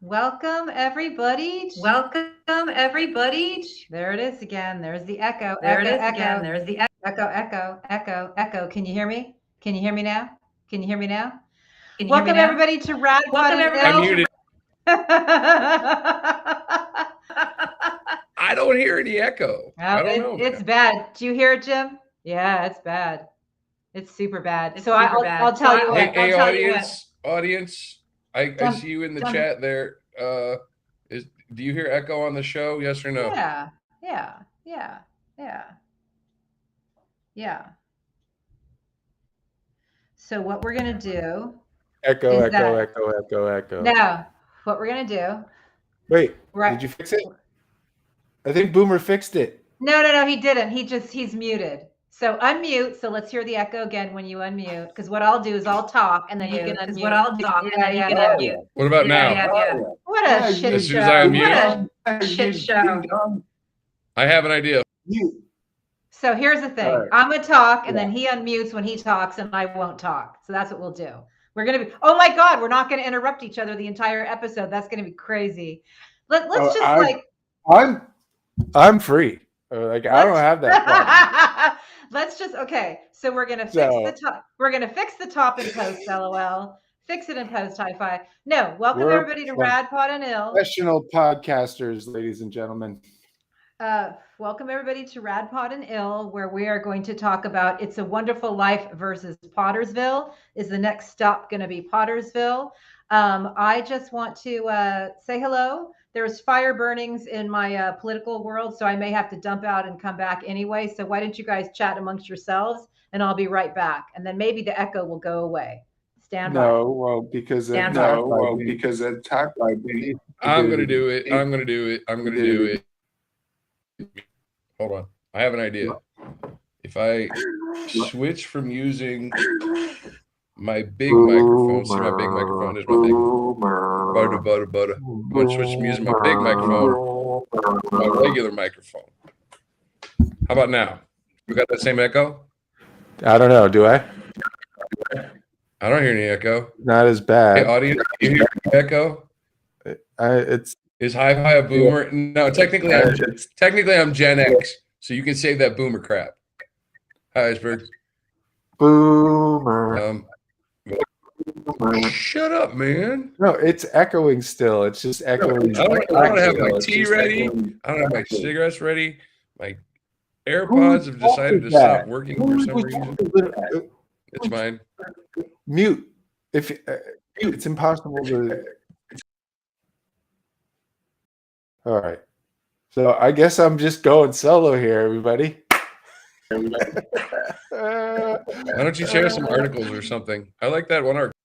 Welcome, everybody. Welcome, everybody. There it is again. There's the echo. There echo, it is echo. again. There's the echo, echo, echo, echo. Can you hear me? Can you hear me now? Can you hear me now? Can you Welcome, hear me now? everybody, to Rad Welcome, everybody. I'm muted. I don't hear any echo. I don't know. It's bad. Do you hear it, Jim? Yeah, it's bad. It's super bad. It's so super bad. I'll tell you what. Hey, I'll tell you what. audience. I see you in the chat there. Do you hear echo on the show? Yes or no? Yeah. So what we're gonna do? Echo. No, what we're gonna do? Wait, did you fix it? I think Boomer fixed it. No, he didn't. He's muted. So unmute. So let's hear the echo again when you unmute. Because what I'll do is I'll talk and then you can unmute. What I'll do, and then you can unmute. What about now? Yeah. What a shit As soon as show. I unmute, What a shit show. I have an idea. So here's the thing. Right. I'm gonna talk and then he unmutes when he talks and I won't talk. So that's what we'll do. We're gonna be, oh my God, we're not gonna interrupt each other the entire episode. That's gonna be crazy. Let's I'm free. I don't have that problem. Let's just so we're gonna fix the top. We're gonna fix the top in post, LOL. Fix it in post, hi-fi. No, welcome everybody to Rad Pod and Ill. Professional podcasters, ladies and gentlemen. Welcome everybody to Rad Pod and Ill, where we are going to talk about It's a Wonderful Life versus Pottersville. Is the next stop going to be Pottersville? I just want to say hello. There's fire burnings in my political world, so I may have to dump out and come back anyway. So why don't you guys chat amongst yourselves, and I'll be right back. And then maybe the echo will go away. Stand by. Because Stand attacked by me. I'm gonna do it. Hold on. I have an idea. If I switch from using my big microphone, see my big microphone is my big butter. I'm going to switch from using my big microphone to my regular microphone. How about now? You got that same echo? I don't know. Do I? I don't hear any echo. Not as bad. Hey, audience, you hear echo? Is hi-fi a boomer? Yeah. No, technically I'm Gen X, so you can save that boomer crap. Hi, Iceberg. Boomer. Shut up, man. No, it's echoing still. It's just echoing. I don't have my tea ready. I don't have my cigarettes ready. My AirPods have decided to stop working for some reason. It's mine. Mute. It's impossible to. All right. So I guess I'm just going solo here, everybody. Why don't you share some articles or something? I like that one article.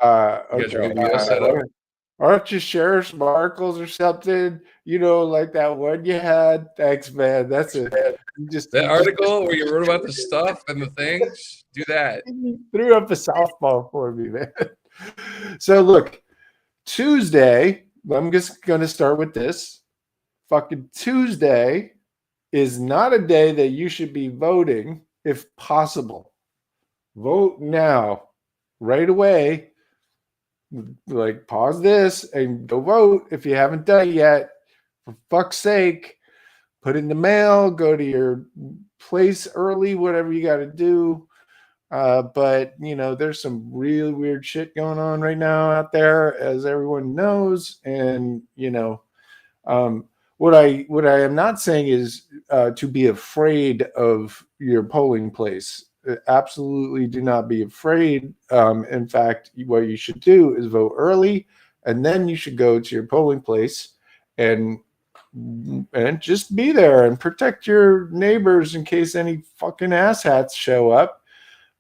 Okay. Why don't you share some articles or something? Like that one you had. Thanks, man. That's it. That article where you wrote about the stuff and the things. Do that. You threw up a softball for me, man. So look, Tuesday. I'm just going to start with this. Fucking Tuesday is not a day that you should be voting if possible. Vote now, right away. Like, pause this and go vote if you haven't done it yet. For fuck's sake, put it in the mail, go to your place early, whatever you got to do. But there's some really weird shit going on right now out there, as everyone knows. And what I am not saying is to be afraid of your polling place. Absolutely, do not be afraid. In fact, what you should do is vote early, and then you should go to your polling place and just be there and protect your neighbors in case any fucking asshats show up.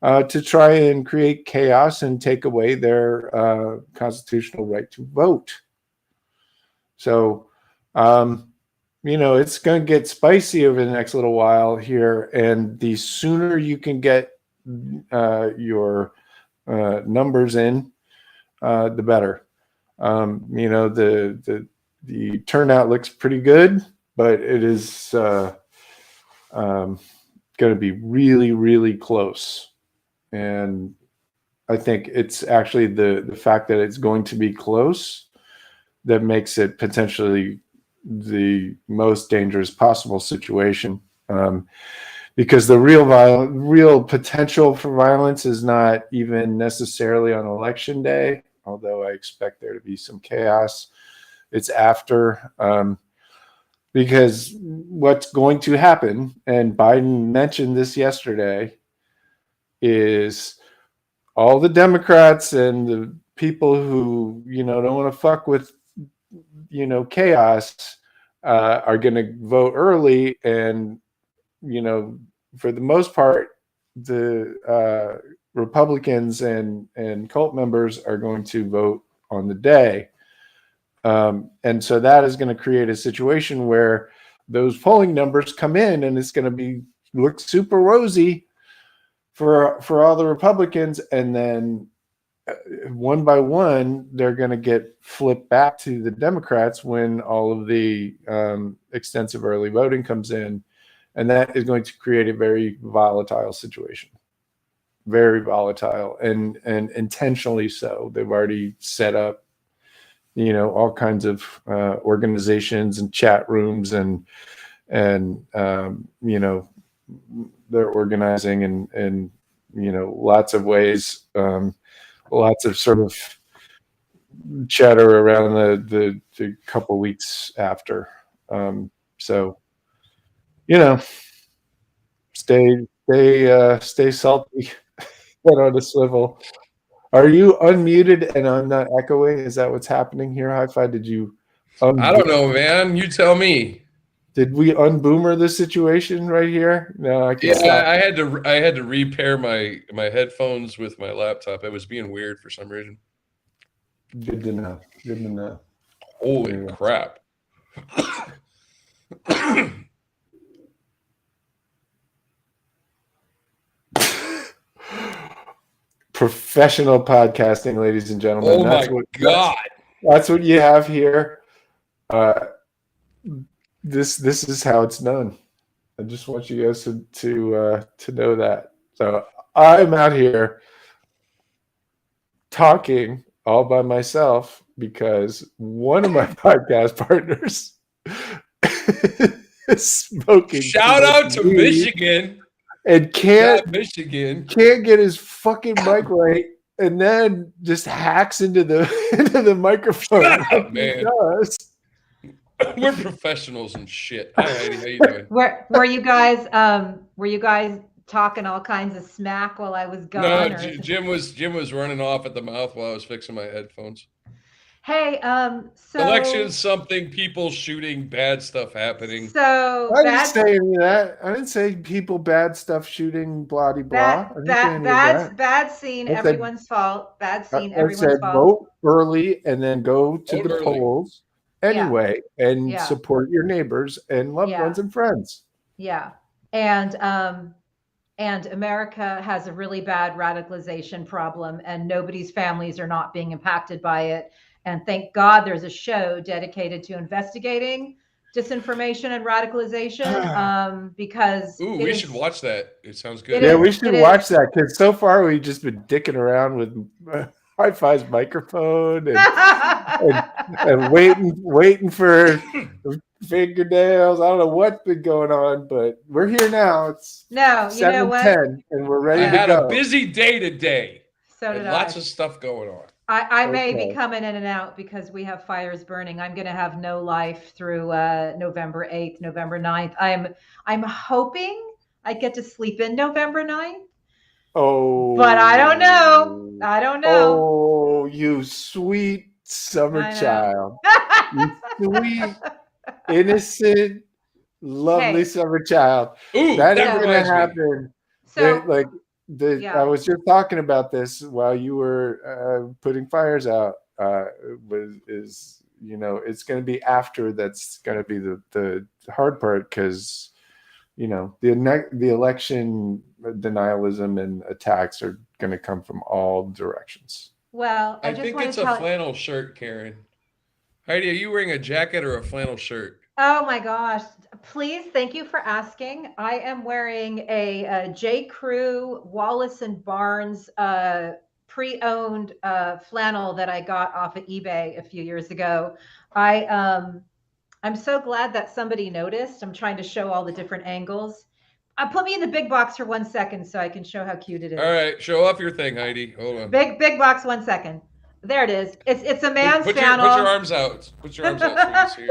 to try and create chaos and take away their constitutional right to vote. So, it's going to get spicy over the next little while here, and the sooner you can get your numbers in, the better. The turnout looks pretty good, but it is going to be really, really close. And I think it's actually the fact that it's going to be close that makes it potentially the most dangerous possible situation. Because the real potential for violence is not even necessarily on election day, although I expect there to be some chaos. It's after, because what's going to happen, and Biden mentioned this yesterday, is all the Democrats and the people who, don't want to fuck with, chaos, are going to vote early. And, for the most part, the Republicans and cult members are going to vote on the day. And so that is going to create a situation where those polling numbers come in and it's going to look super rosy for all the Republicans. And then one by one, they're going to get flipped back to the Democrats when all of the extensive early voting comes in. And that is going to create a very volatile situation. Very volatile and intentionally so. They've already set up, all kinds of organizations and chat rooms and they're organizing in lots of ways, lots of sort of chatter around the couple weeks after. So, stay salty, put on a swivel. Are you unmuted and I'm not echoing? Is that what's happening here? Hi-Fi, did you? I don't know, man. You tell me. Did we unboomer the situation right here? No, I can stop. I had to repair my headphones with my laptop. It was being weird for some reason. Good to know. Good to know. Holy crap. Professional podcasting, ladies and gentlemen. Oh my God. That's what you have here. This is how it's done. I just want you guys to know that. So I'm out here talking all by myself because one of my podcast partners is smoking. Shout out to Michigan. And Michigan can't get his fucking mic right, and then just hacks into the microphone. Up, man. We're professionals and shit. Hi, Heidi, how you doing? Were you guys talking all kinds of smack while I was gone? No, Jim was running off at the mouth while I was fixing my headphones. Hey, so elections, something, people shooting, bad stuff happening. So I didn't say any of that. I didn't say people, bad stuff, shooting, blah de blah. Bad scene, everyone's fault. Bad scene, everyone's fault. Vote early and then go to the polls anyway, and support your neighbors and loved ones and friends. Yeah, and America has a really bad radicalization problem, and nobody's families are not being impacted by it. And thank God there's a show dedicated to investigating disinformation and radicalization. Because we should watch that. It sounds good. We should watch that because so far we've just been dicking around with Hi-Fi's microphone and waiting for fingernails. I don't know what's been going on, but we're here now. It's 7:10 and we're ready to go. I had a busy day today. So did lots of stuff going on. I may be coming in and out because we have fires burning. I'm going to have no life through November 8th, November 9th. I'm hoping I get to sleep in November 9th. Oh. But I don't know. Oh, you sweet summer child. You sweet, innocent, lovely summer child. Ooh, that ain't going to happen. So, Yeah. I was just talking about this while you were putting fires out. It's going to be after that's going to be the hard part, because the election denialism and attacks are going to come from all directions. Well, I I just think want it's to a tell. flannel shirt, Karen. Heidi, are you wearing a jacket or a flannel shirt? Oh my gosh. Please, thank you for asking. I am wearing a J. Crew Wallace and Barnes pre-owned flannel that I got off of eBay a few years ago. I'm so glad that somebody noticed. I'm trying to show all the different angles. Put me in the big box for 1 second so I can show how cute it is. All right, show off your thing, Heidi. Hold on. Big box, 1 second. There it is. It's a man's Put flannel. your arms out. Put your arms out so we can see her.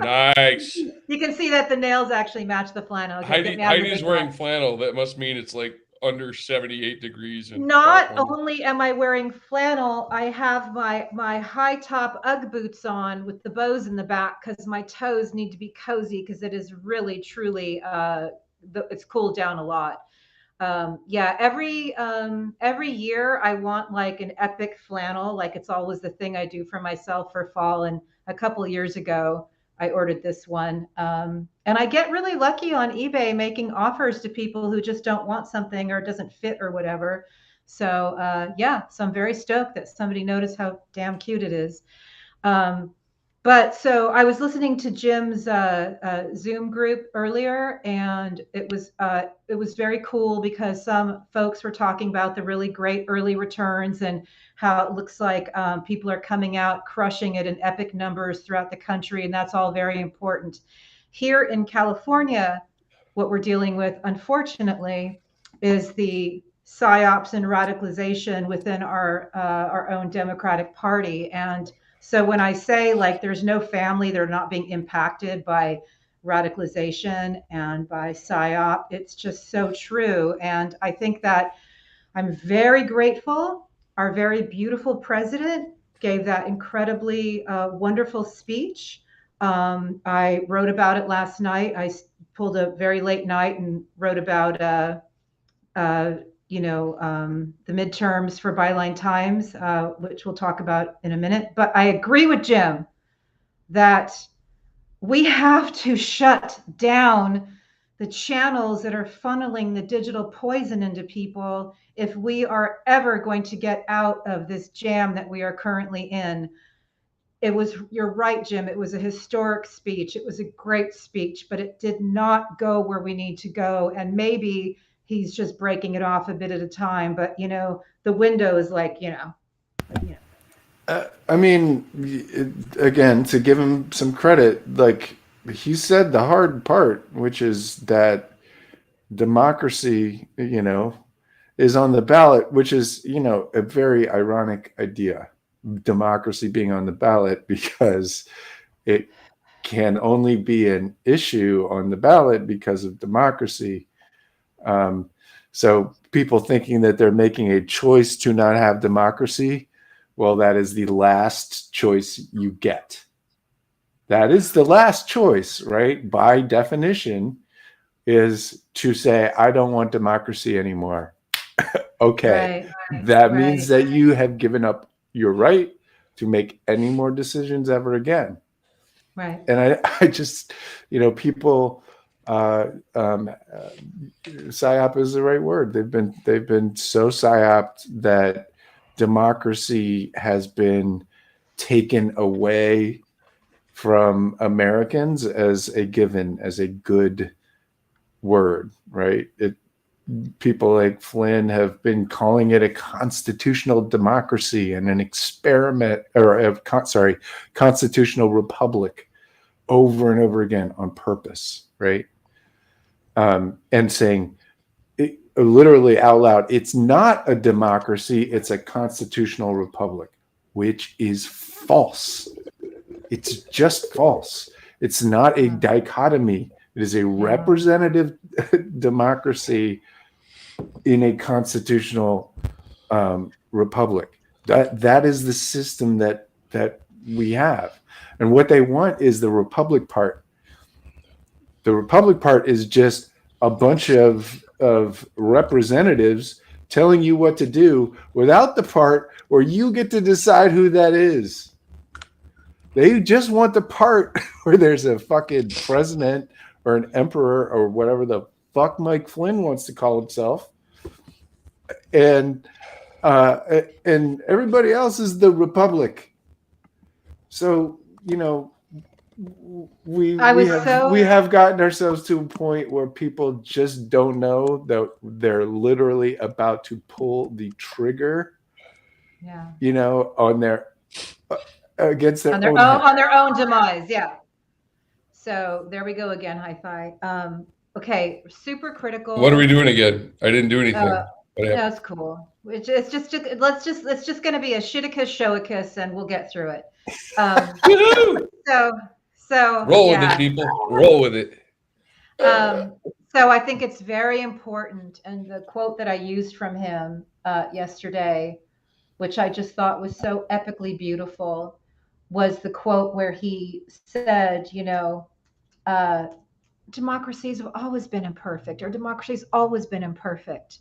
Nice. You can see that the nails actually match the flannel. Heidi's wearing flannel. That must mean it's like under 78 degrees. Not only am I wearing flannel, I have my high top Ugg boots on with the bows in the back because my toes need to be cozy because it is really truly it's cooled down a lot. Yeah, every year I want like an epic flannel. Like it's always the thing I do for myself for fall. And a couple of years ago, I ordered this one. And I get really lucky on eBay making offers to people who just don't want something or it doesn't fit or whatever. So yeah, so I'm very stoked that somebody noticed how damn cute it is. But so I was listening to Jim's Zoom group earlier, and it was very cool because some folks were talking about the really great early returns and how it looks like people are coming out crushing it in epic numbers throughout the country, and that's all very important. Here in California, what we're dealing with, unfortunately, is the psyops and radicalization within our own Democratic Party. And so when I say like there's no family, they're not being impacted by radicalization and by psyop, it's just so true. And I think that I'm very grateful. Our very beautiful president gave that incredibly wonderful speech. I wrote about it last night. I pulled a very late night and wrote about the midterms for Byline Times, which we'll talk about in a minute. But I agree with Jim that we have to shut down the channels that are funneling the digital poison into people if we are ever going to get out of this jam that we are currently in. You're right, Jim. It was a historic speech. It was a great speech, but it did not go where we need to go. And maybe he's just breaking it off a bit at a time. But, the window is like, I mean, again, to give him some credit, like he said the hard part, which is that democracy, is on the ballot, which is, a very ironic idea. Democracy being on the ballot, because it can only be an issue on the ballot because of democracy. So people thinking that they're making a choice to not have democracy, well, that is the last choice you get. That is the last choice, right? By definition, is to say, I don't want democracy anymore. Okay. Right, that means that you have given up your right to make any more decisions ever again. Right. And I just, people, psyop is the right word. They've been so psyoped that democracy has been taken away from Americans as a given, as a good word, right? People like Flynn have been calling it a constitutional democracy and an experiment, or constitutional republic, over and over again on purpose, right? And saying it, literally out loud, it's not a democracy, it's a constitutional republic, which is false. It's just false. It's not a dichotomy. It is a representative democracy in a constitutional republic. That is the system that we have. And what they want is the republic part. The republic part is just a bunch of representatives telling you what to do without the part where you get to decide who that is. They just want the part where there's a fucking president or an emperor or whatever the fuck Mike Flynn wants to call himself. And everybody else is the republic. So, you know, we have gotten ourselves to a point where people just don't know that they're literally about to pull the trigger. Yeah. You know, on their against their on their own demise. Yeah. So there we go again. Hi-fi. Okay. Super critical. What are we doing again? I didn't do anything. That's cool. It's just it's just going to be a shiticus showicus, and we'll get through it. So roll with it, people. Roll with it. So I think it's very important, and the quote that I used from him yesterday, which I just thought was so epically beautiful, was the quote where he said, you know, democracies have always been imperfect, or democracy's always been imperfect.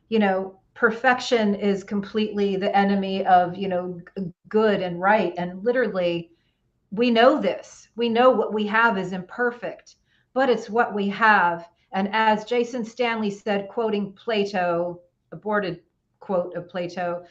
You know, perfection is completely the enemy of, you know, good and right. And literally, we know this. We know what we have is imperfect, but it's what we have. And as Jason Stanley said, quoting Plato, aborted quote of Plato,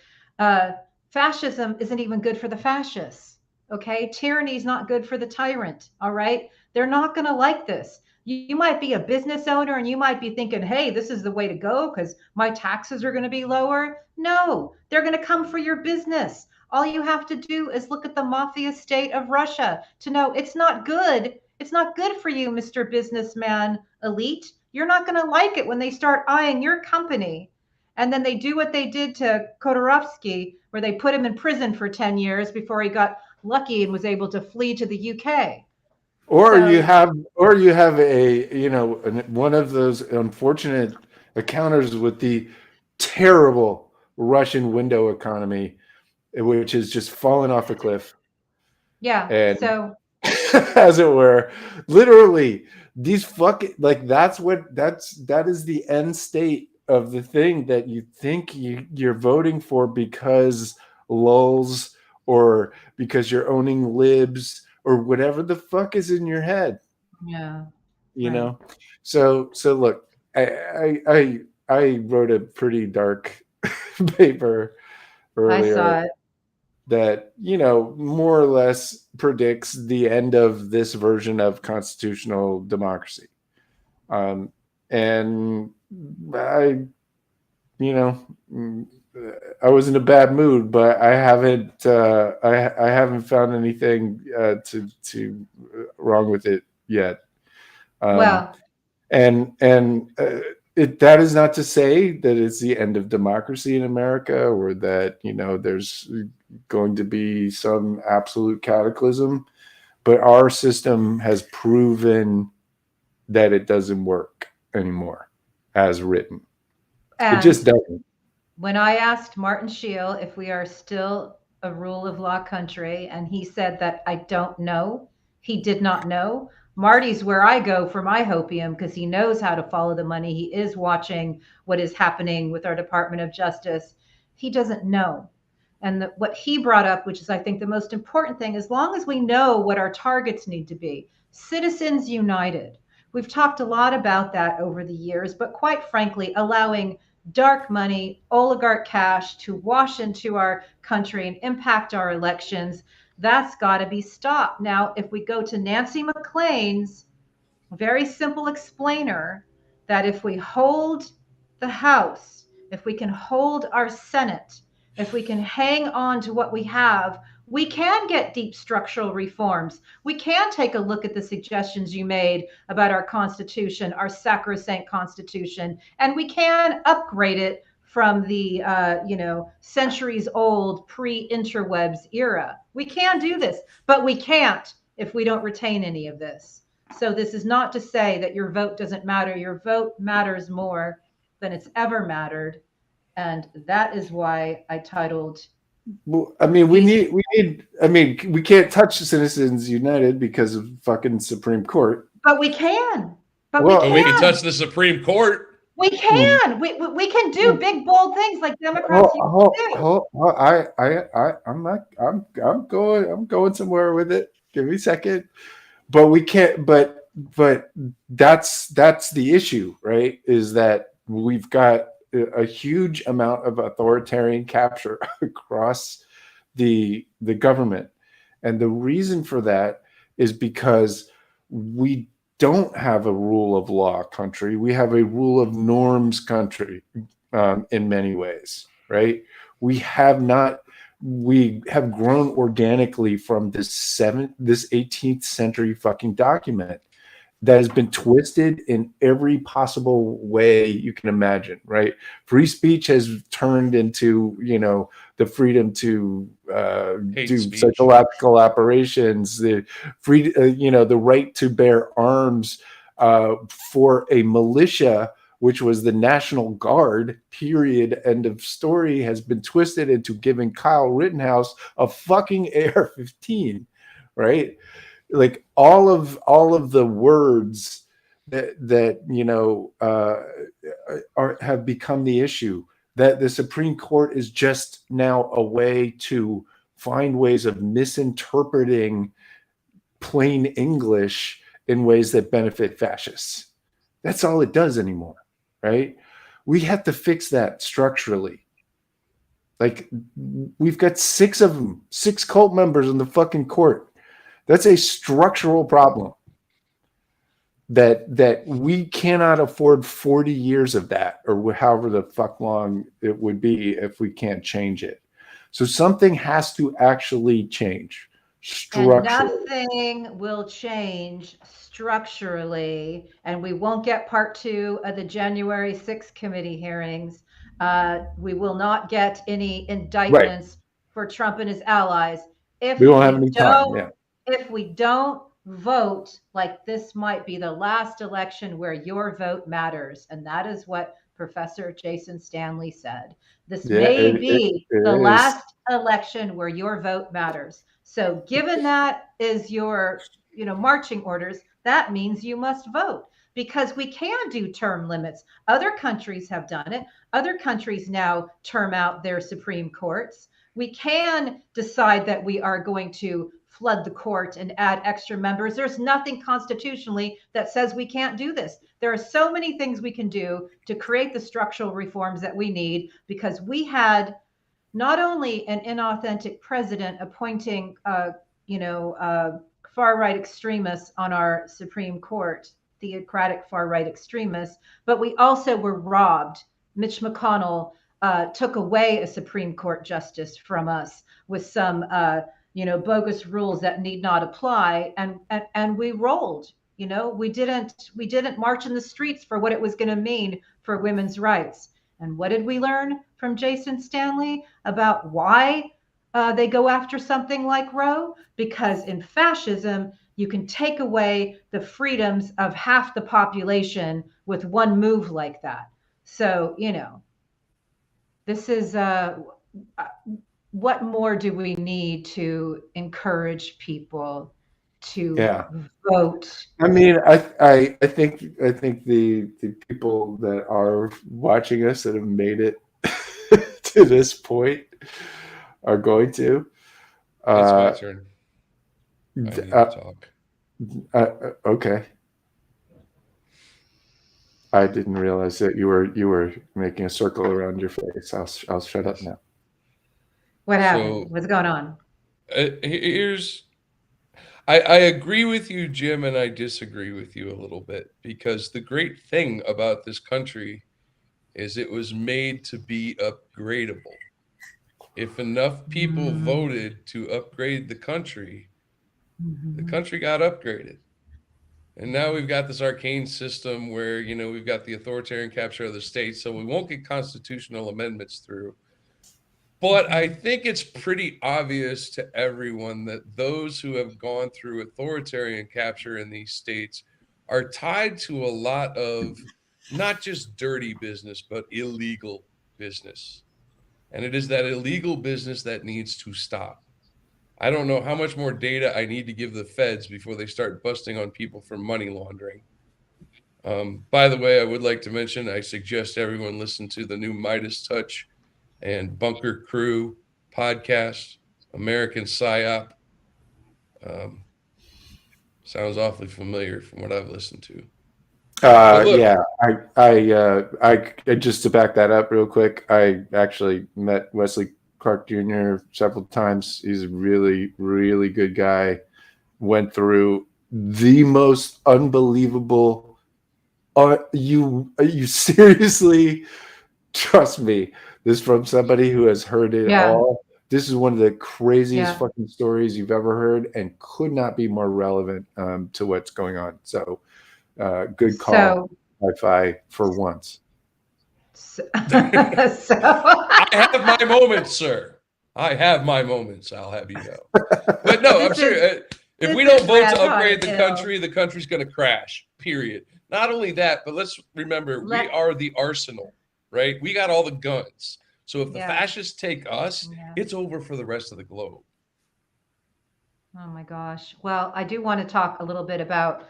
fascism isn't even good for the fascists. Okay. Tyranny is not good for the tyrant. All right. They're not going to like this. You might be a business owner and you might be thinking, hey, this is the way to go because my taxes are going to be lower. No, they're going to come for your business. All you have to do is look at the mafia state of Russia to know it's not good. It's not good for you, Mr. Businessman elite. You're not going to like it when they start eyeing your company. And then they do what they did to Khodorkovsky, where they put him in prison for 10 years before he got lucky and was able to flee to the UK. Or you have a, you know, one of those unfortunate encounters with the terrible Russian window economy, which is just falling off a cliff. Yeah. And so, as it were, literally, these fucking, like, that is the end state of the thing that you think you're voting for because lulz or because you're owning libs or whatever the fuck is in your head. Yeah. You know? So look, I wrote a pretty dark paper earlier. I saw it. That, you know, more or less predicts the end of this version of constitutional democracy. And I, you know, I was in a bad mood, but I haven't found anything to wrong with it yet. Well, that is not to say that it's the end of democracy in America, or that, you know, there's going to be some absolute cataclysm, but our system has proven that it doesn't work anymore as written. It just doesn't. When I asked Martin Scheel if we are still a rule of law country, and he said that I don't know, he did not know. Marty's where I go for my hopium because he knows how to follow the money. He is watching what is happening with our Department of Justice. He doesn't know. And what he brought up, which is I think the most important thing, as long as we know what our targets need to be, Citizens United. We've talked a lot about that over the years, but quite frankly, allowing dark money, oligarch cash to wash into our country and impact our elections, that's got to be stopped. Now, if we go to Nancy McClain's very simple explainer, that if we hold the House, if we can hold our Senate, if we can hang on to what we have, we can get deep structural reforms. We can take a look at the suggestions you made about our Constitution, our sacrosanct Constitution, and we can upgrade it from the centuries old pre-interwebs era. We can do this, but we can't if we don't retain any of this. So this is not to say that your vote doesn't matter. Your vote matters more than it's ever mattered. And that is why I titled. Well, I mean, we can't touch Citizens United because of fucking Supreme Court. But we can. But Well, we can can. touch the Supreme Court. We can. We can do big bold things like Democrats used to do. I'm going somewhere with it. Give me a second. But we can't. But that's the issue, right? Is that we've got a huge amount of authoritarian capture across the government, and the reason for that is because we don't have a rule of law country. We have a rule of norms country, in many ways, right? We have not. We have grown organically from this 18th century fucking document that has been twisted in every possible way you can imagine, right? Free speech has turned into, the freedom to Hate do speech. psychological operations, the the right to bear arms for a militia, which was the National Guard, period, end of story, has been twisted into giving Kyle Rittenhouse a fucking AR-15, right? Like all of the words that have become the issue, that the Supreme Court is just now a way to find ways of misinterpreting plain English in ways that benefit fascists. That's all it does anymore, right? We have to fix that structurally. Like, we've got 6 of them, 6 cult members in the fucking court. That's a structural problem that we cannot afford 40 years of that, or however the fuck long it would be, if we can't change it. So something has to actually change structurally. And nothing will change structurally, and we won't get part 2 of the January 6th committee hearings. We will not get any indictments for Trump and his allies if We won't have any time. Yeah. if we don't vote. Like, this might be the last election where your vote matters, and that is what Professor Jason Stanley said. This may be the last election where your vote matters. So given that is your, marching orders, that means you must vote, because we can do term limits. Other countries have done it. Other countries now term out their Supreme Courts. We can decide that we are going to flood the court and add extra members. There's nothing constitutionally that says we can't do this. There are so many things we can do to create the structural reforms that we need, because we had not only an inauthentic president appointing, far-right extremists on our Supreme Court, theocratic far-right extremists, but we also were robbed. Mitch McConnell took away a Supreme Court justice from us with some, bogus rules that need not apply, and we rolled. We didn't march in the streets for what it was going to mean for women's rights. And what did we learn from Jason Stanley about why they go after something like Roe? Because in fascism, you can take away the freedoms of half the population with one move like that. So, this is what more do we need to encourage people to vote? I mean, I think the people that are watching us that have made it to this point are going to. It's my turn. I need to talk. Okay. I didn't realize that you were making a circle around your face. I'll shut up now. What happened? What's going on? I agree with you, Jim, and I disagree with you a little bit, because the great thing about this country is it was made to be upgradable. If enough people voted to upgrade the country got upgraded. And now we've got this arcane system where, we've got the authoritarian capture of the states, so we won't get constitutional amendments through. But I think it's pretty obvious to everyone that those who have gone through authoritarian capture in these states are tied to a lot of not just dirty business, but illegal business. And it is that illegal business that needs to stop. I don't know how much more data I need to give the feds before they start busting on people for money laundering. By the way, I would like to mention, I suggest everyone listen to the new Midas Touch and Bunker Crew podcast, American PSYOP. Sounds awfully familiar from what I've listened to. Look, Yeah, I just to back that up real quick, I actually met Wesley Clark Jr. several times. He's a really, really good guy. Went through the most unbelievable. You seriously trust me? This from somebody who has heard it Yeah. all. This is one of the craziest Yeah. fucking stories you've ever heard, and could not be more relevant to what's going on. So. Good call, Wi-Fi for once. I have my moments, sir. I have my moments. I'll have you know. But no, I'm serious. If we don't vote to upgrade the country's going to crash. Period. Not only that, but let's remember we are the arsenal, right? We got all the guns. So if the fascists take us, it's over for the rest of the globe. Oh my gosh. Well, I do want to talk a little bit about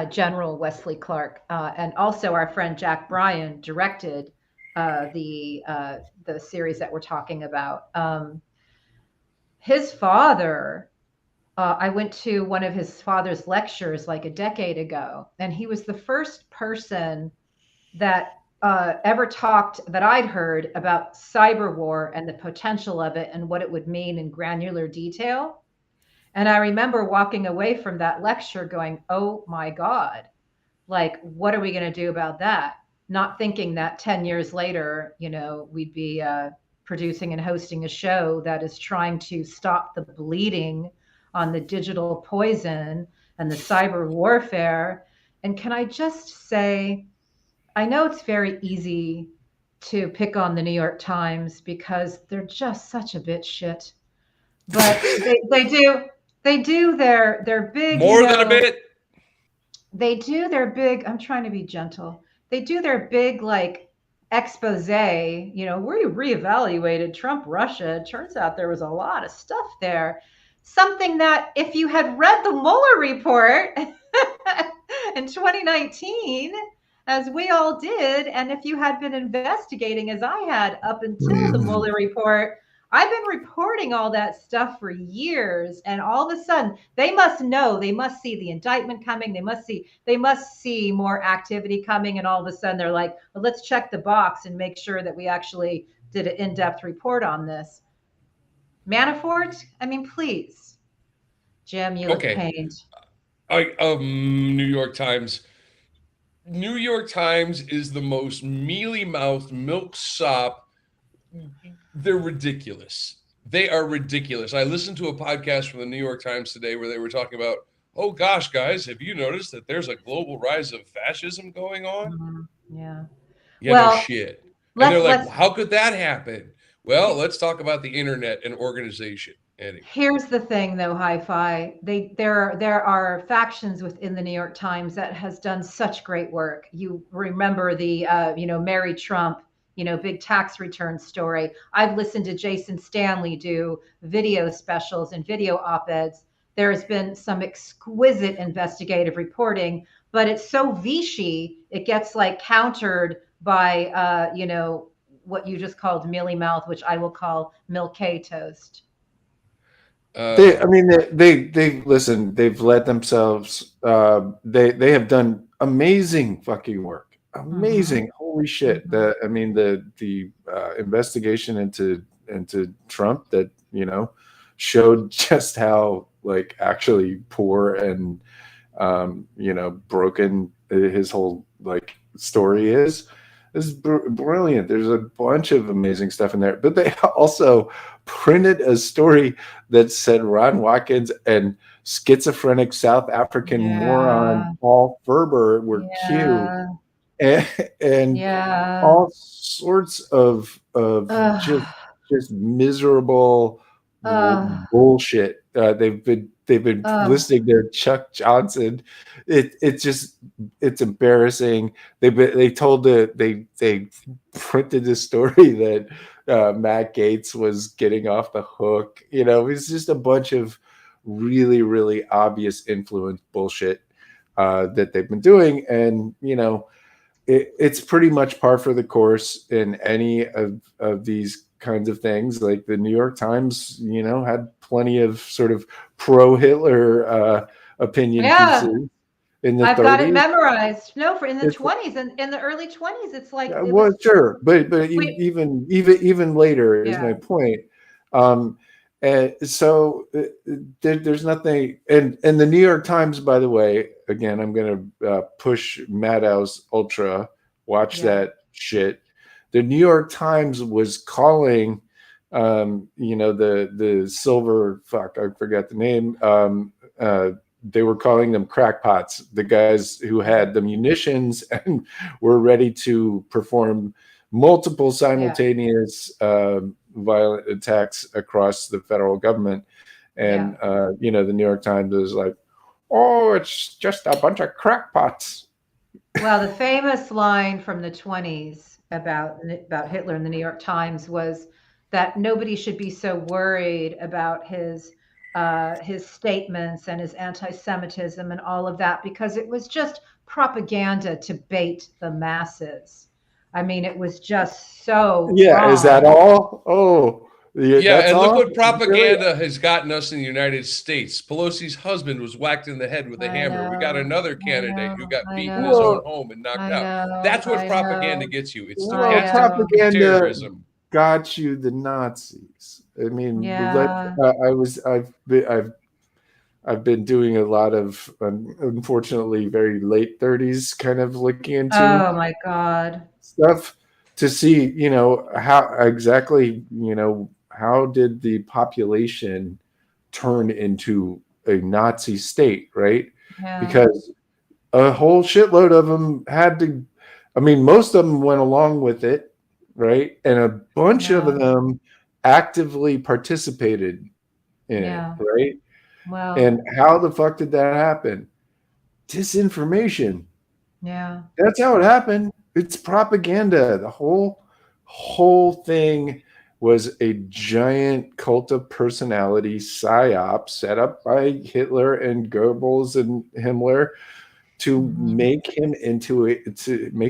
General Wesley Clark, and also our friend Jack Bryan directed the series that we're talking about. His father, I went to one of his father's lectures like a decade ago, and he was the first person that ever talked that I'd heard about cyber war and the potential of it and what it would mean in granular detail. And I remember walking away from that lecture going, oh my God, like, what are we going to do about that? Not thinking that 10 years later, we'd be producing and hosting a show that is trying to stop the bleeding on the digital poison and the cyber warfare. And can I just say, I know it's very easy to pick on the New York Times because they're just such a bitch shit. But they do their big more than a bit. They do their big, I'm trying to be gentle. They do their big like expose, we reevaluated Trump Russia. It turns out there was a lot of stuff there. Something that if you had read the Mueller report in 2019, as we all did, and if you had been investigating as I had up until the Mueller report, I've been reporting all that stuff for years, and all of a sudden they must know, they must see the indictment coming, they must see more activity coming, and all of a sudden they're like, well, let's check the box and make sure that we actually did an in-depth report on this. Manafort, I mean, please. Jim, you look pained. New York Times. New York Times is the most mealy-mouthed milksop. They're ridiculous. They are ridiculous. I listened to a podcast from the New York Times today where they were talking about, oh gosh, guys, have you noticed that there's a global rise of fascism going on? Mm-hmm. Yeah. No shit. And they're like, how could that happen? Well, let's talk about the internet and organization. Anyway. Here's the thing, though, Hi-Fi. There are factions within the New York Times that has done such great work. You remember the Mary Trump, big tax return story. I've listened to Jason Stanley do video specials and video op-eds. There has been some exquisite investigative reporting, but it's so Vichy, it gets like countered by what you just called mealy mouth, which I will call milk toast. They listen. They've let themselves. They have done amazing fucking work. Amazing, holy shit! The investigation into Trump that showed just how like actually poor and broken his whole like story is. This is brilliant. There's a bunch of amazing stuff in there, but they also printed a story that said Ron Watkins and schizophrenic South African moron Paul Ferber were Q, and all sorts of just miserable bullshit. They've been listening to Chuck Johnson. It's embarrassing. They printed a story that Matt Gaetz was getting off the hook. It's just a bunch of really, really obvious influence bullshit. that they've been doing. And, it's pretty much par for the course in any of these kinds of things. Like the New York Times, had plenty of sort of pro-Hitler opinion pieces in the I've 30s. got it memorized. No, in the 20s and in the early 20s, it's like sure, but even later is my point. And so there's nothing, and the New York Times, by the way, again, I'm going to push Maddow's Ultra. Watch that shit. The New York Times was calling, the silver, fuck, I forgot the name. They were calling them crackpots, the guys who had the munitions and were ready to perform multiple simultaneous violent attacks across the federal government. And, the New York Times is like, oh, it's just a bunch of crackpots. Well, the famous line from the 20s about Hitler in the New York Times was that nobody should be so worried about his statements and his anti-Semitism and all of that, because it was just propaganda to bait the masses. I mean, it was just so wrong. Is that all? Oh, and look what propaganda has gotten us in the United States. Pelosi's husband was whacked in the head with a hammer. We got another candidate who got beaten in his own home and knocked out. That's what propaganda gets you. It's propaganda terrorism. Got you the Nazis. I mean, I've been doing a lot of, unfortunately, very late 30s kind of looking into oh my God stuff to see, how exactly, how did the population turn into a Nazi state, right? Because a whole shitload of them had to, most of them went along with it, right? And a bunch of them actively participated in it, right? Wow. And how the fuck did that happen? Disinformation. Yeah. That's how it happened. It's propaganda. The whole thing was a giant cult of personality psyop set up by Hitler and Goebbels and Himmler to make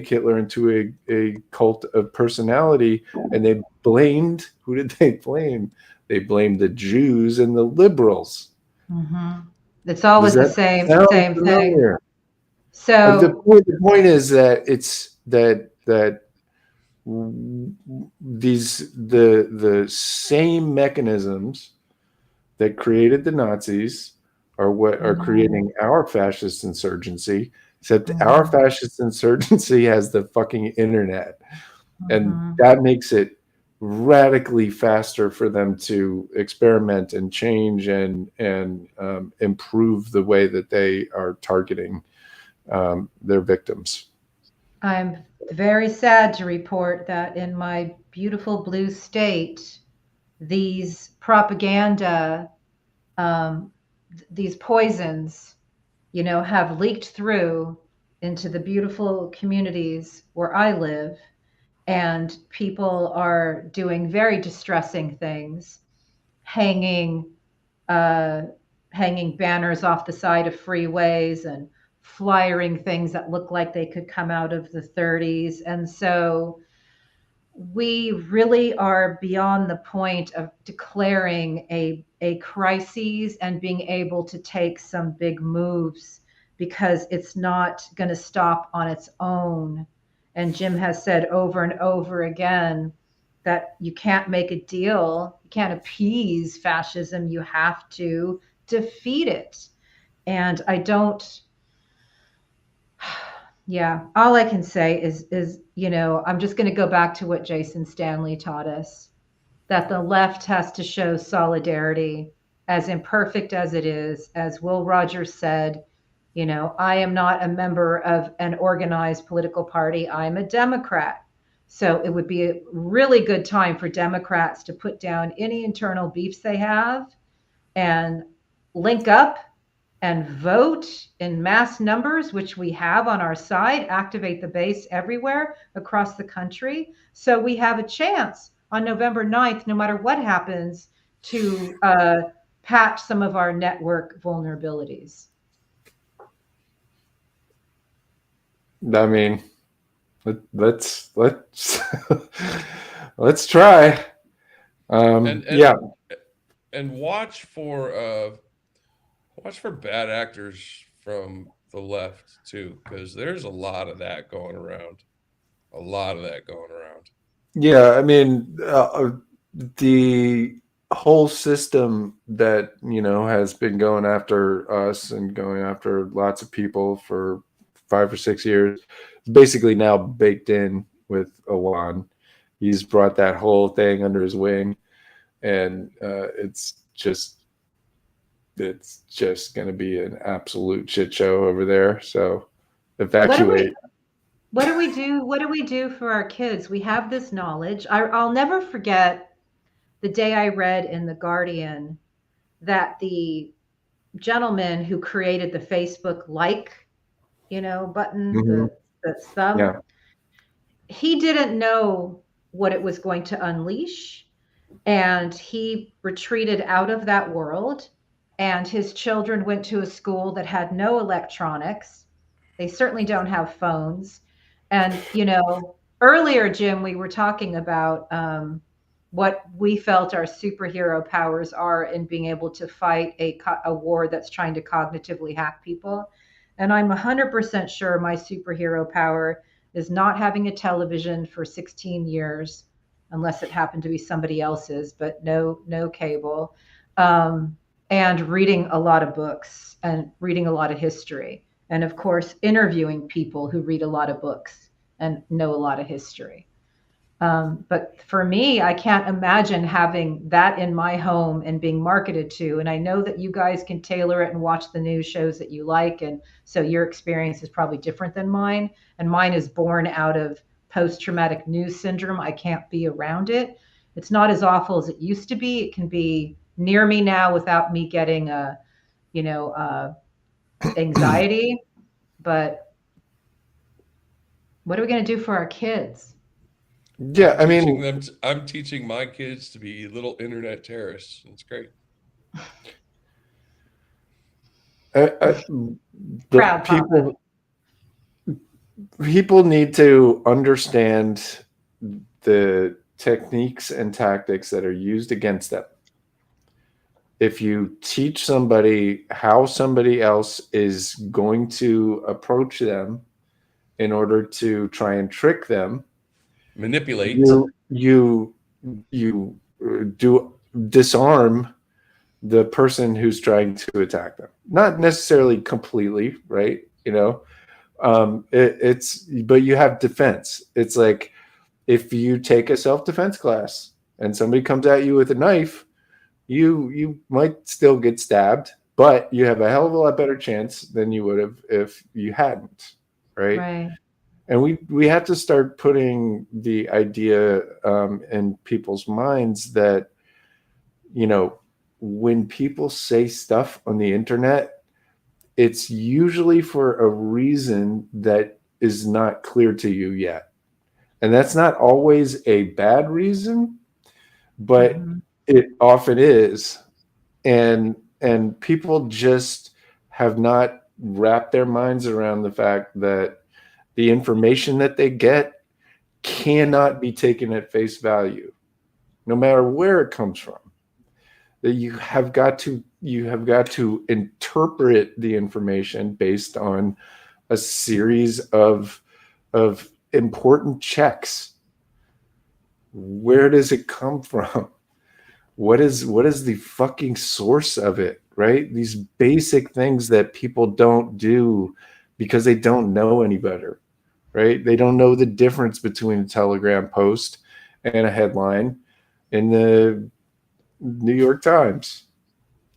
Hitler into a cult of personality. And they blamed, who did they blame? They blamed the Jews and the liberals. It's always the same thing. So the point is that it's that the same mechanisms that created the Nazis are what are creating our fascist insurgency, except our fascist insurgency has the fucking internet, and that makes it radically faster for them to experiment and change and improve the way that they are targeting their victims. I'm very sad to report that in my beautiful blue state, these propaganda, these poisons, have leaked through into the beautiful communities where I live. And people are doing very distressing things, hanging banners off the side of freeways and flyering things that look like they could come out of the 30s. And so we really are beyond the point of declaring a crisis and being able to take some big moves, because it's not going to stop on its own. And Jim has said over and over again that you can't make a deal, you can't appease fascism, you have to defeat it. And I don't, all I can say is I'm just going to go back to what Jason Stanley taught us, that the left has to show solidarity, as imperfect as it is. As Will Rogers said, I am not a member of an organized political party. I'm a Democrat. So it would be a really good time for Democrats to put down any internal beefs they have and link up and vote in mass numbers, which we have on our side, activate the base everywhere across the country. So we have a chance on November 9th, no matter what happens, to patch some of our network vulnerabilities. I mean, let's let's try. Yeah. And watch for bad actors from the left too, because there's a lot of that going around. A lot of that going around. Yeah, I mean, the whole system that has been going after us and going after lots of people for 5 or 6 years is basically now baked in with Elon. He's brought that whole thing under his wing, and it's just going to be an absolute shit show over there. So evacuate. What do we do? What do we do for our kids? We have this knowledge. I'll never forget the day I read in The Guardian that the gentleman who created the Facebook button, Mhm. the thumb, Yeah. he didn't know what it was going to unleash. And he retreated out of that world. And his children went to a school that had no electronics. They certainly don't have phones. And, earlier, Jim, we were talking about what we felt our superhero powers are in being able to fight a war that's trying to cognitively hack people. And I'm 100% sure my superhero power is not having a television for 16 years, unless it happened to be somebody else's, but no cable, and reading a lot of books and reading a lot of history, and of course interviewing people who read a lot of books and know a lot of history. But for me, I can't imagine having that in my home and being marketed to. And I know that you guys can tailor it and watch the news shows that you like. And so your experience is probably different than mine. And mine is born out of post-traumatic news syndrome. I can't be around it. It's not as awful as it used to be. It can be near me now without me getting anxiety. But what are we going to do for our kids? Yeah, I mean, I'm teaching my kids to be little internet terrorists. It's great. Proud Papa. People need to understand the techniques and tactics that are used against them. If you teach somebody how somebody else is going to approach them in order to try and trick them, manipulate, you do disarm the person who's trying to attack them. Not necessarily completely, right? But you have defense. It's like if you take a self-defense class and somebody comes at you with a knife, you might still get stabbed, but you have a hell of a lot better chance than you would have if you hadn't, right? And we have to start putting the idea in people's minds that when people say stuff on the internet, it's usually for a reason that is not clear to you yet. And that's not always a bad reason, but it often is. And people just have not wrapped their minds around the fact that the information that they get cannot be taken at face value, no matter where it comes from. That you have got to interpret the information based on a series of important checks. Where does it come from? What is the fucking source of it, right? These basic things that people don't do because they don't know any better, right? They don't know the difference between a Telegram post and a headline in the New York Times.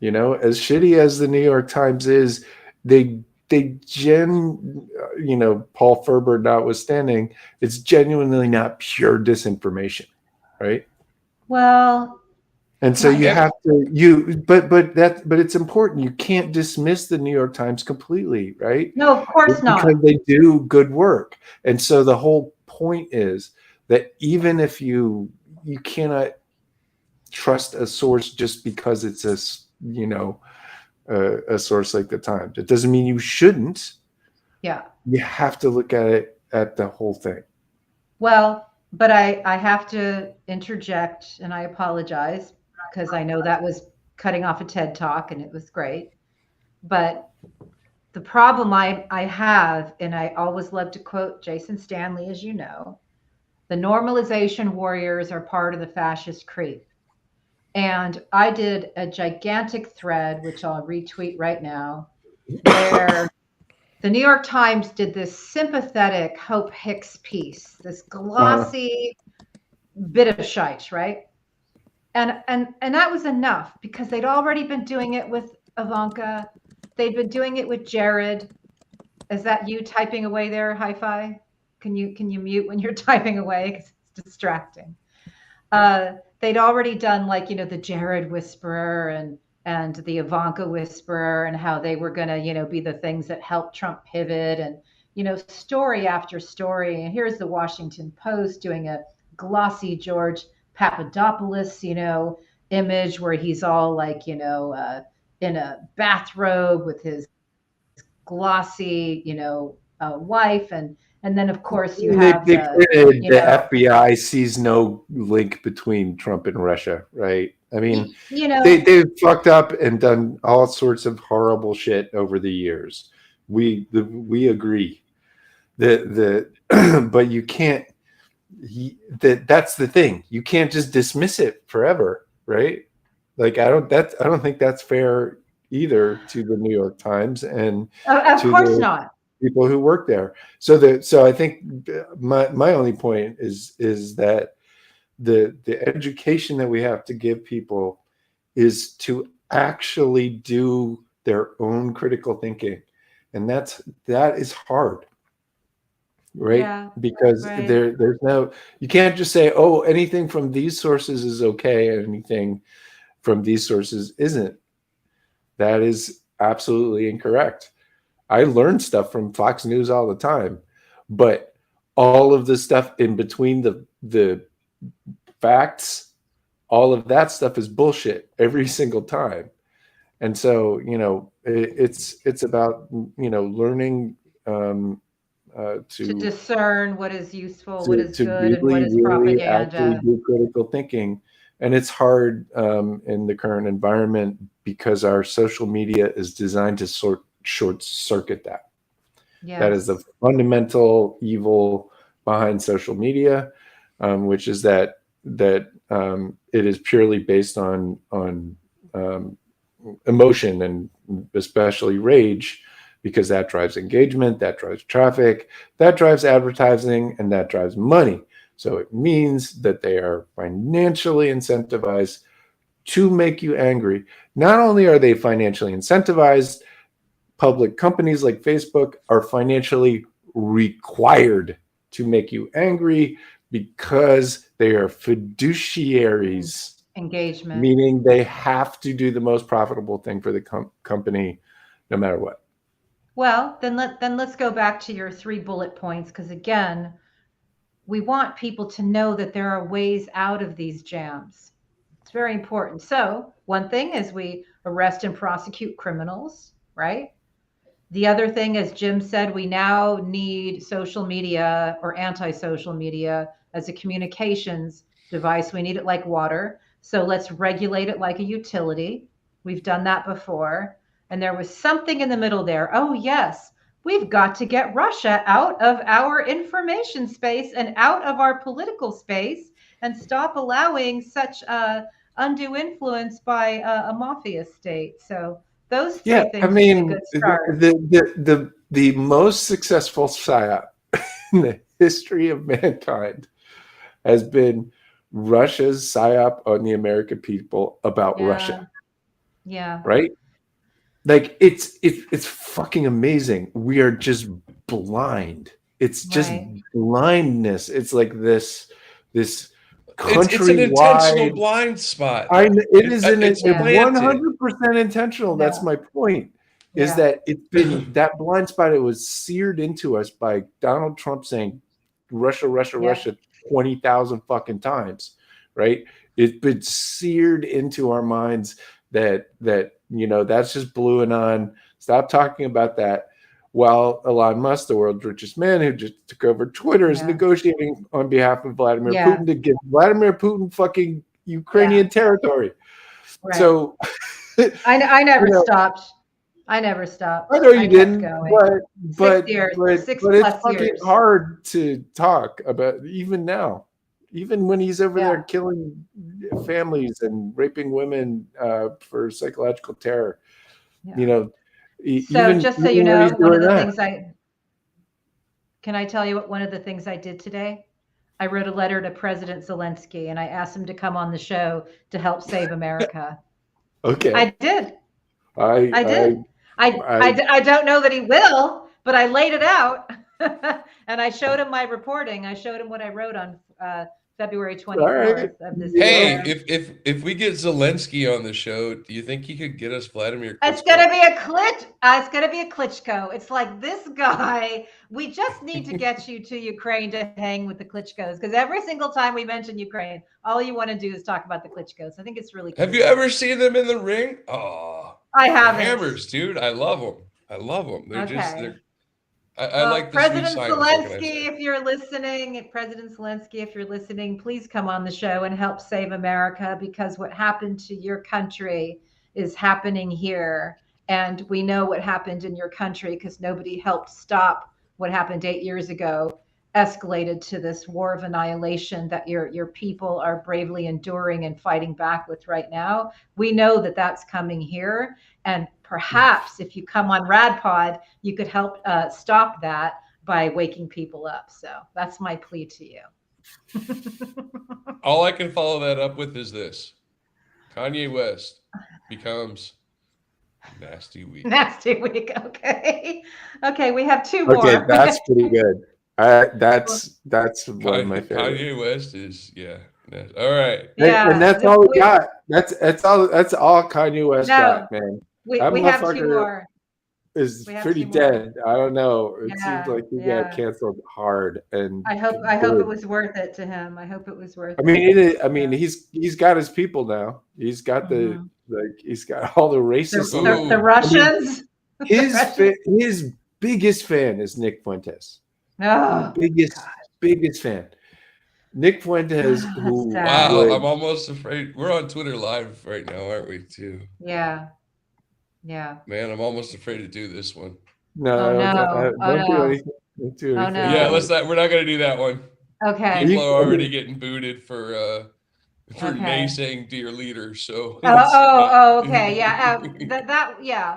As shitty as the New York Times is, Paul Ferber notwithstanding, it's genuinely not pure disinformation, right? Well, and so you have to but it's important. You can't dismiss the New York Times completely, right? No, of course not. Because they do good work. And so the whole point is that even if you cannot trust a source just because it's a source like the Times. It doesn't mean you shouldn't, Yeah. You have to look at it at the whole thing. Well, but I have to interject, and I apologize because I know that was cutting off a TED talk and it was great. But the problem I have, and I always love to quote Jason Stanley, as you know, the normalization warriors are part of the fascist creep. And I did a gigantic thread, which I'll retweet right now, where the New York Times did this sympathetic Hope Hicks piece, this glossy bit of shite, right? And that was enough because they'd already been doing it with Ivanka. They'd been doing it with Jared. Is that you typing away there, Hi-Fi? Can you mute when you're typing away because it's distracting? They'd already done like the Jared Whisperer and the Ivanka Whisperer and how they were gonna be the things that helped Trump pivot and story after story. And here's the Washington Post doing a glossy George Papadopoulos image where he's all like in a bathrobe with his glossy wife and then of course you have They printed the know FBI sees no link between Trump and Russia, right? I mean, you know they've fucked up and done all sorts of horrible shit over the years. We agree that but you can't. That's the thing. You can't just dismiss it forever, right? Like I don't think that's fair either to the New York Times and of to course the not. people who work there. So I think my only point is that the education that we have to give people is to actually do their own critical thinking, and that is hard, right? Yeah, Because right. there's no, you can't just say, oh, anything from these sources is okay and anything from these sources isn't. That is absolutely incorrect. I learn stuff from Fox News all the time, but all of the stuff in between the facts, all of that stuff is bullshit every single time. And so, it's about learning To to discern what is useful, what is to good, and what really, is really actually propaganda. do critical thinking. And it's hard in the current environment because our social media is designed to short circuit that. That is the Yes. fundamental evil behind social media, which is that it is purely based on emotion and especially rage, because that drives engagement, that drives traffic, that drives advertising, and that drives money. So it means that they are financially incentivized to make you angry. Not only are they financially incentivized, public companies like Facebook are financially required to make you angry because they are fiduciaries, Engagement. meaning they have to do the most profitable thing for the company no matter what. Well, let's go back to your 3 bullet points because again, we want people to know that there are ways out of these jams. It's very important. So, one thing is we arrest and prosecute criminals, right? The other thing, as Jim said, we now need social media or anti-social media as a communications device. We need it like water. So let's regulate it like a utility. We've done that before. And there was something in the middle there. Oh, yes, we've got to get Russia out of our information space and out of our political space and stop allowing such undue influence by a mafia state. So those 3 I things would be a mean, good start. the most successful psyop in the history of mankind has been Russia's psyop on the American people about Russia. Yeah. Right? Like it's fucking amazing. We are just blind. It's just blindness. It's like this It's an intentional countrywide blind spot. it is It's planted. 100% intentional. Yeah. That's my point. Is Yeah. that it's been that blind spot? It was seared into us by Donald Trump saying Russia, Russia, Yeah. Russia 20,000 fucking times, right? It's been seared into our minds that that's just blue and on. Stop talking about that. while Elon Musk, the world's richest man who just took over Twitter, is Yeah. negotiating on behalf of Vladimir Yeah. Putin to give Vladimir Putin fucking Ukrainian territory. Right. So I never you know, stopped. I never stopped. I know you kept didn't, going. but 6 years, but 6 but it's plus fucking years. hard to talk about even now, even when he's over there killing families and raping women for psychological terror. Yeah. You know, So just so you when know, he's one of doing the that. things can I tell you what one of the things I did today? I wrote a letter to President Zelensky and I asked him to come on the show to help save America. Okay. I did. I did. I don't know that he will, but I laid it out. And I showed him my reporting. I showed him what I wrote on February 24th of this Hey, year. if we get Zelensky on the show, do you think he could get us Vladimir Klitschko? It's gonna be a it's gonna be a Klitschko. It's like this guy. We just need to get you to Ukraine to hang with the Klitschkos because every single time we mention Ukraine, all you want to do is talk about the Klitschkos. I think it's really cool. Have you ever seen them in the ring? Oh, I haven't. Hammers, dude. I love them. I love them. They're just they're. I like the President sweet science. Zelensky, if you're listening, President Zelensky, if you're listening, please come on the show and help save America because what happened to your country is happening here. And we know what happened in your country because nobody helped stop what happened 8 years ago, escalated to this war of annihilation that your people are bravely enduring and fighting back with right now. We know that that's coming here. And perhaps if you come on RadPod, you could help stop that by waking people up. So that's my plea to you. All I can follow that up with is this. Kanye West becomes Nasty Week. Nasty Week. Okay. Okay. We have 2 more. Okay, that's pretty good. That's one of my favorites. Kanye West is all right. Yeah, and that's all we got. That's all Kanye West got, man. We have 2 more. Is pretty dead. I don't know. It seems like he got canceled hard, and I hope it was worth it to him. I hope it was worth it. I mean, he's got his people now. He's got he's got all the racists. The Russians. I mean, his biggest fan is Nick Fuentes. Oh, biggest fan. Nick Fuentes. Wow, I'm almost afraid. We're on Twitter Live right now, aren't we? Too. Yeah. Yeah. Man, I'm almost afraid to do this one. No, don't do anything. Don't do anything. No. Yeah, we're not gonna do that one. Okay. People are already getting booted for naysaying to your leader. So. Okay. Yeah.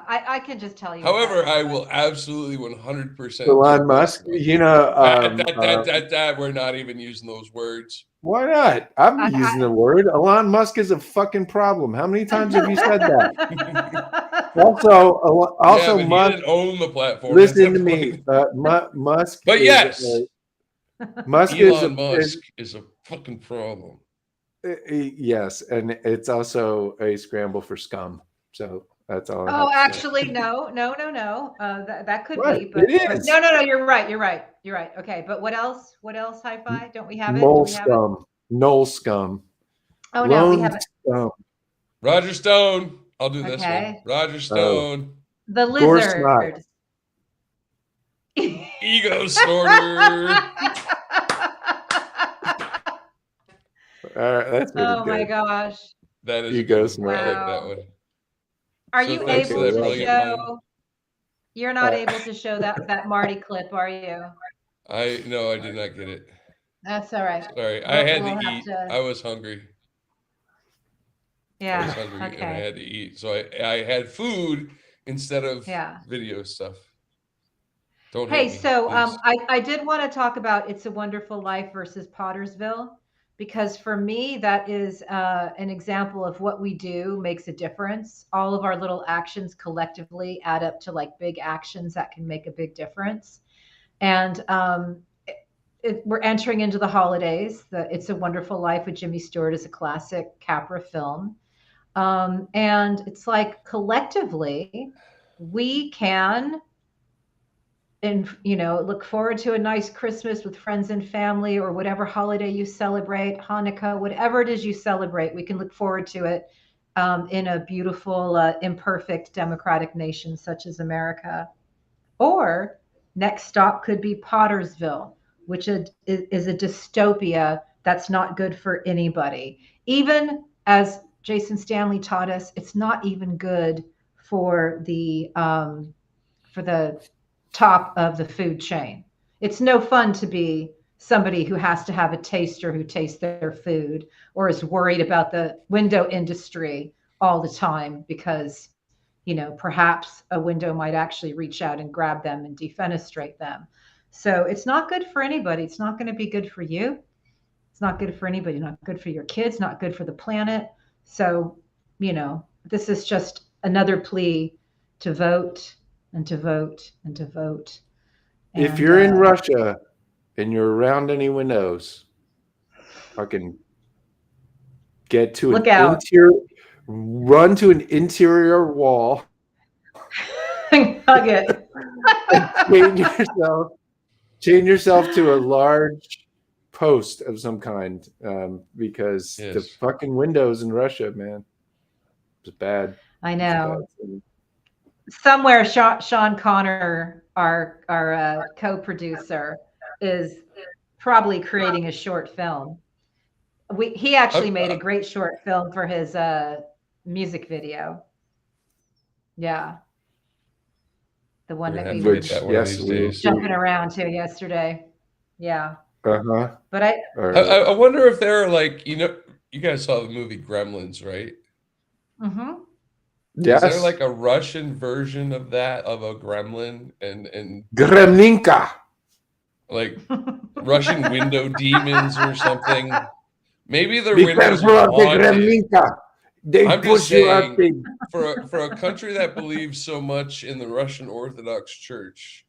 I can just tell you. However, I will absolutely 100%. Elon Musk. You know. We're not even using those words. Why not? I'm using the word. Elon Musk is a fucking problem. How many times have you said that? Also, yeah, Musk he didn't own the platform. Listen to me, Musk. But yes, Musk is a fucking problem. Yes, and it's also a scramble for scum. So that's all. Actually, no. That could be, but it is. No. You're right. Okay, but what else? Hi-Fi? Don't we have it? Null scum. Oh no, we haven't. Scum. Roger Stone. I'll do this one. Roger Stone. The lizard. Ego snorter. That's really good. My gosh. That is ego snorter. I like that one. Are you able to show? You're not able to show that Marty clip, are you? No, I did not get it. That's all right. Sorry, I had to eat. I was hungry. Yeah. I was hungry and I had to eat, so I had food instead of video stuff. Don't hate me, so please. I did want to talk about It's a Wonderful Life versus Pottersville, because for me that is an example of what we do makes a difference. All of our little actions collectively add up to like big actions that can make a big difference. And we're entering into the holidays. It's a Wonderful Life with Jimmy Stewart is a classic Capra film. And it's like collectively we can look forward to a nice Christmas with friends and family, or whatever holiday you celebrate, Hanukkah, whatever it is you celebrate, we can look forward to it in a beautiful, imperfect, democratic nation such as America. Or next stop could be Pottersville, which is a dystopia that's not good for anybody. Even as Jason Stanley taught us, it's not even good for the top of the food chain. It's no fun to be somebody who has to have a taster who tastes their food or is worried about the window industry all the time because, perhaps a window might actually reach out and grab them and defenestrate them. So it's not good for anybody. It's not going to be good for you. It's not good for anybody, not good for your kids, not good for the planet. So, this is just another plea to vote and to vote and to vote. If you're in Russia and you're around any windows, fucking get to look an out. run to an interior wall, hug it, and chain yourself to a large post of some kind, because the fucking windows in Russia, man, it's bad. I know. Somewhere, Sean Connor, our co-producer, is probably creating a short film. He actually made a great short film for his music video. Yeah, the one that we were jumping around to yesterday. Yeah. But I wonder if they're like, you guys saw the movie Gremlins, right? Mm-hmm. Yes. Is there like a Russian version of that, of a gremlin and Gremlinka, like Russian window demons or something? Maybe their Be windows careful are of the haunted. Gremlinka. They I'm push just you out. saying, for a country that believes so much in the Russian Orthodox Church,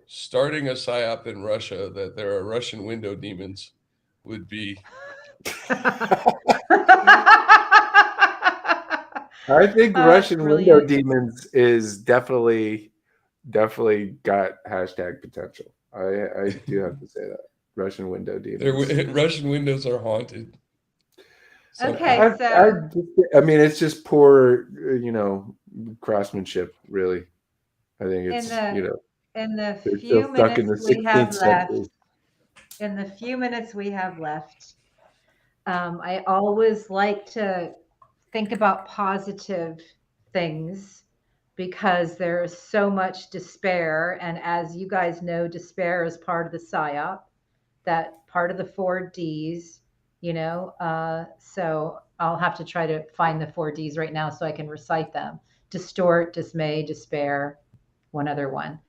starting a psyop in Russia that there are Russian window demons would be. I think Russian window demons is definitely got hashtag potential. I do have to say that. Russian window demons. Russian windows are haunted. Okay, I mean, it's just poor, craftsmanship, really. I think it's, in the few minutes we have left, I always like to think about positive things because there's so much despair. And as you guys know, despair is part of the PSYOP, that part of the 4Ds, so I'll have to try to find the 4Ds right now so I can recite them. Distort, dismay, despair, one other one.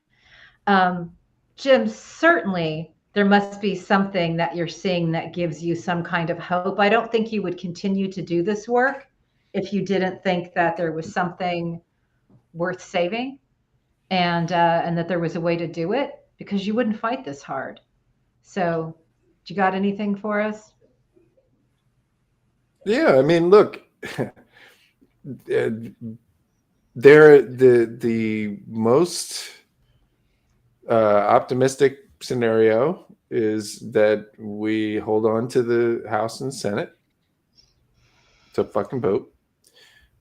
Jim, certainly there must be something that you're seeing that gives you some kind of hope. I don't think you would continue to do this work if you didn't think that there was something worth saving and that there was a way to do it, because you wouldn't fight this hard. So, do you got anything for us? Yeah, I mean, look, the most optimistic scenario is that we hold on to the House and Senate to fucking vote,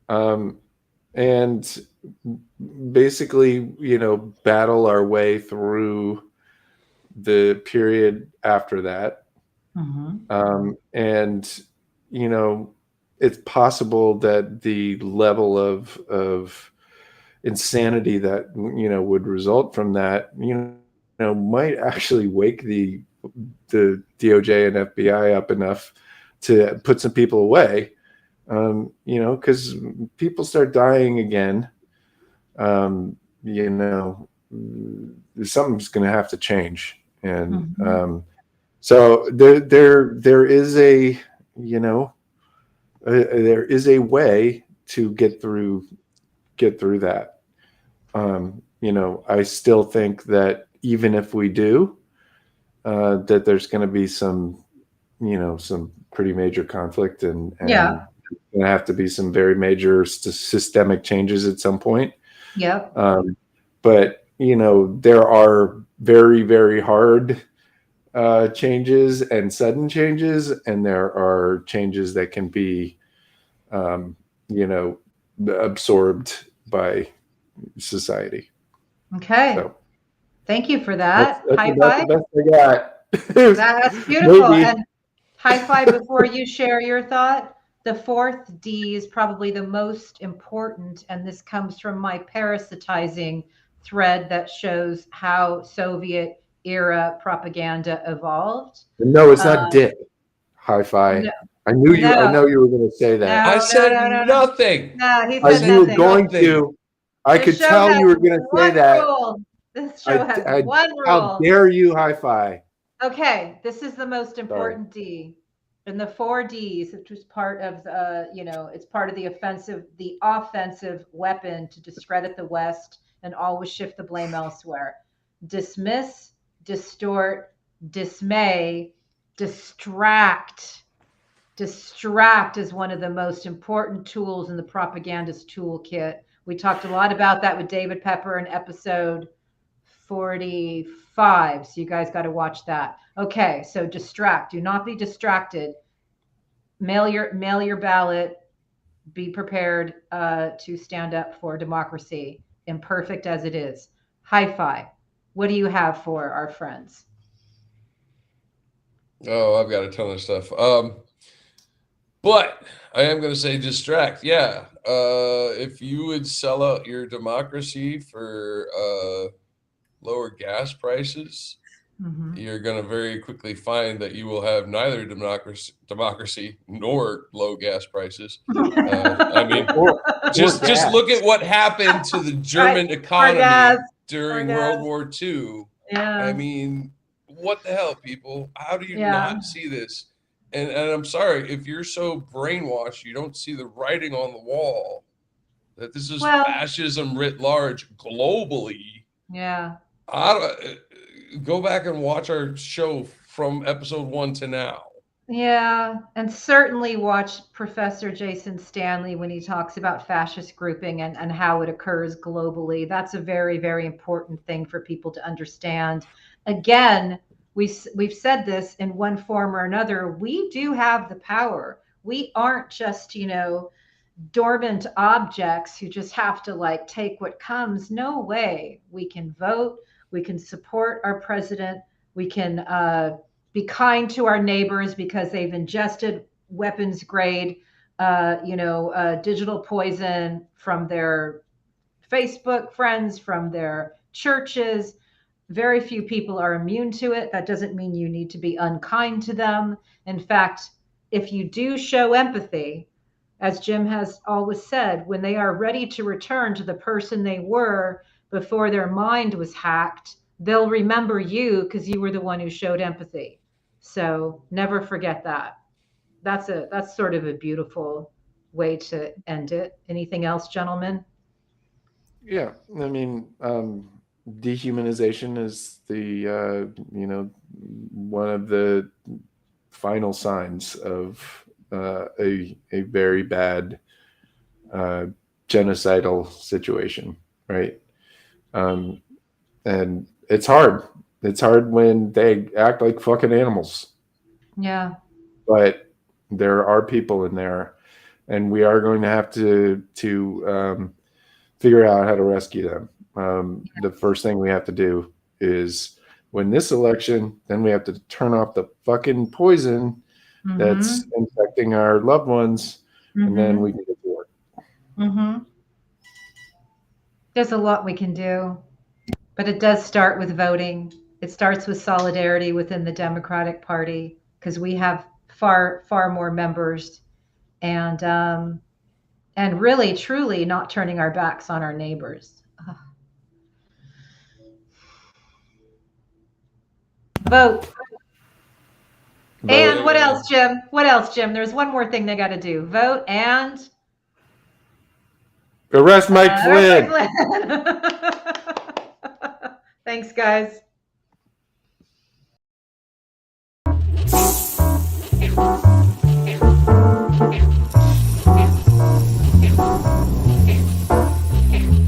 and basically, battle our way through the period after that. Mm-hmm. And it's possible that the level of insanity that would result from that might actually wake the DOJ and FBI up enough to put some people away, because people start dying again. Something's going to have to change, and so there is a there is a way to get through that. I still think that even if we do, that there's going to be some pretty major conflict, and going to have to be some very major systemic changes at some point. Yeah. But there are very, very hard changes and sudden changes, and there are changes that can be absorbed by society. Okay. Thank you for that. That's High about five. the best I got. That's beautiful. Maybe. And high five before you share your thought. The fourth D is probably the most important, and this comes from my parasitizing thread that shows how Soviet era propaganda evolved. No, it's not dip. Hi-fi. No, I knew you. I no, know you were going to say that. I no, said no. nothing. No, he I said knew you were nothing. going Nothing. to. I This could show tell has you were going to say one that. rule. This show has one How rule. dare you, hi-fi? Okay, this is the most important D. And the 4 Ds, which was part of the, it's part of the offensive weapon to discredit the West and always shift the blame elsewhere. Dismiss, distort, dismay, distract. Distract is one of the most important tools in the propagandist toolkit. We talked a lot about that with David Pepper in episode 45. So you guys got to watch that. Okay, so distract. Do not be distracted. Mail your ballot. Be prepared to stand up for democracy, imperfect as it is. Hi-fi. What do you have for our friends? Oh, I've got a ton of stuff. But I am going to say distract. Yeah. If you would sell out your democracy for lower gas prices, you're going to very quickly find that you will have neither democracy nor low gas prices. I mean, just look at what happened to the German economy during World War II. Yeah. I mean, what the hell, people? How do you not see this? And I'm sorry, if you're so brainwashed, you don't see the writing on the wall that this is fascism writ large globally. Yeah. Go back and watch our show from episode 1 to now. Yeah, and certainly watch Professor Jason Stanley when he talks about fascist grouping and how it occurs globally. That's a very, very important thing for people to understand. Again, we've said this in one form or another. We do have the power. We aren't just, dormant objects who just have to take what comes. No way. We can vote. We can support our president. We can be kind to our neighbors because they've ingested weapons grade, digital poison from their Facebook friends, from their churches. Very few people are immune to it. That doesn't mean you need to be unkind to them. In fact, if you do show empathy, as Jim has always said, when they are ready to return to the person they were before their mind was hacked, they'll remember you because you were the one who showed empathy. So never forget that. That's sort of a beautiful way to end it. Anything else, gentlemen? Yeah, I mean, dehumanization is the one of the final signs of a very bad genocidal situation, right? And it's hard. It's hard when they act like fucking animals. Yeah. But there are people in there, and we are going to have to figure out how to rescue them. The first thing we have to do is win this election. Then we have to turn off the fucking poison that's infecting our loved ones, and then we can get to work. There's a lot we can do, but it does start with voting. It starts with solidarity within the Democratic Party because we have far more members, and really truly not turning our backs on our neighbors. Vote. And what else, Jim? What else, Jim? There's one more thing they got to do. Vote and arrest Mike Flynn. Thanks, guys.